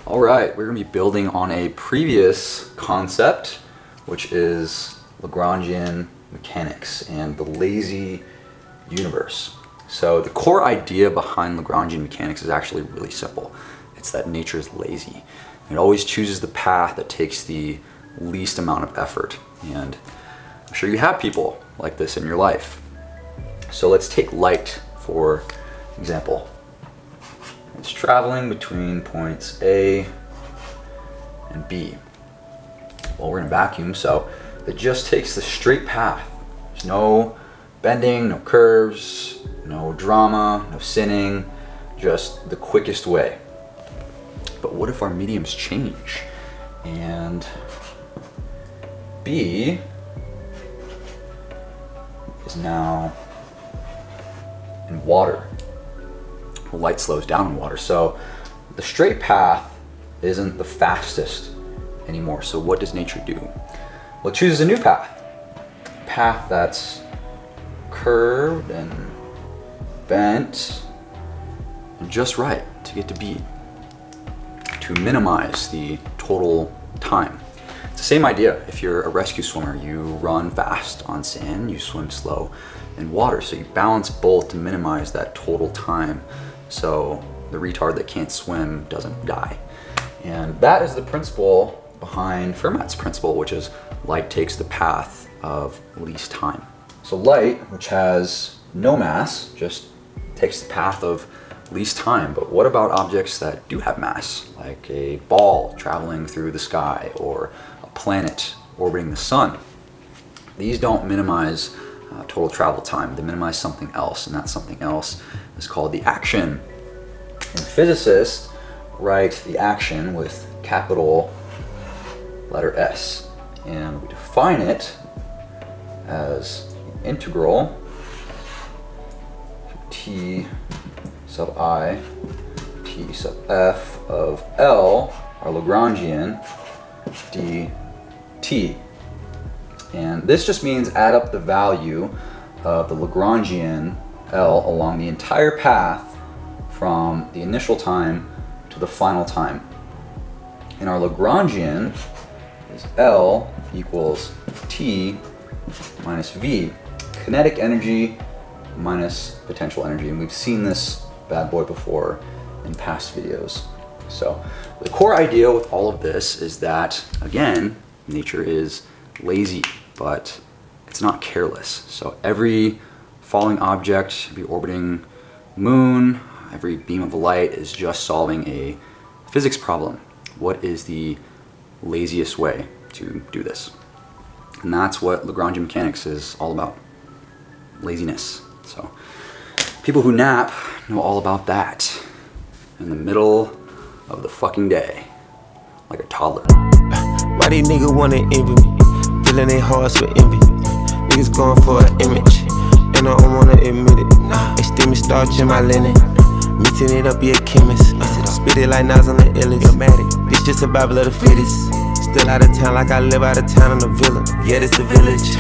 All right, we're gonna be building on a previous concept, which is Lagrangian mechanics and the lazy universe. So the core idea behind Lagrangian mechanics is actually really simple. It's that nature is lazy. It always chooses the path that takes the least amount of effort. And I'm sure you have people like this in your life. So let's take light for example. It's traveling between points A and B. Well, we're in a vacuum, so it just takes the straight path. There's no bending, no curves, no drama, no sinning, just the quickest way. But what if our mediums change and B is now in water? Well, light slows down in water, so the straight path isn't the fastest anymore. So what does nature do? Well, it chooses a new path. A path that's curved and bent and just right to get to B, to minimize the total time. It's the same idea. If you're a rescue swimmer, you run fast on sand, you swim slow in water. So you balance both to minimize that total time so the retard that can't swim doesn't die. And that is the principle behind Fermat's principle, which is light takes the path of least time. So light, which has no mass, just takes the path of least time. But what about objects that do have mass, like a ball traveling through the sky or a planet orbiting the sun? These don't minimize total travel time. They minimize something else, and that something else is called the action. And physicists write the action with capital letter S, and we define it as the integral T sub I T sub F of L, our Lagrangian, dt. And this just means add up the value of the Lagrangian L along the entire path from the initial time to the final time. And our Lagrangian is L equals T minus V, kinetic energy minus potential energy. And we've seen this bad boy before in past videos. So the core idea with all of this is that, again, nature is lazy, but it's not careless. So every falling object, every orbiting moon, every beam of light is just solving a physics problem. What is the laziest way to do this? And that's what Lagrangian mechanics is all about. Laziness. So people who nap know all about that in the middle of the fucking day, like a toddler. Why these niggas wanna envy me? Filling their hearts with envy. Niggas going for an image, and I don't wanna admit it. They steam me starch in my linen, mixing it up, be a chemist. Spit it like Nas on the illest. It's just a Bible of the fittest. Still out of town like I live out of town in the villa. Yeah, this the village.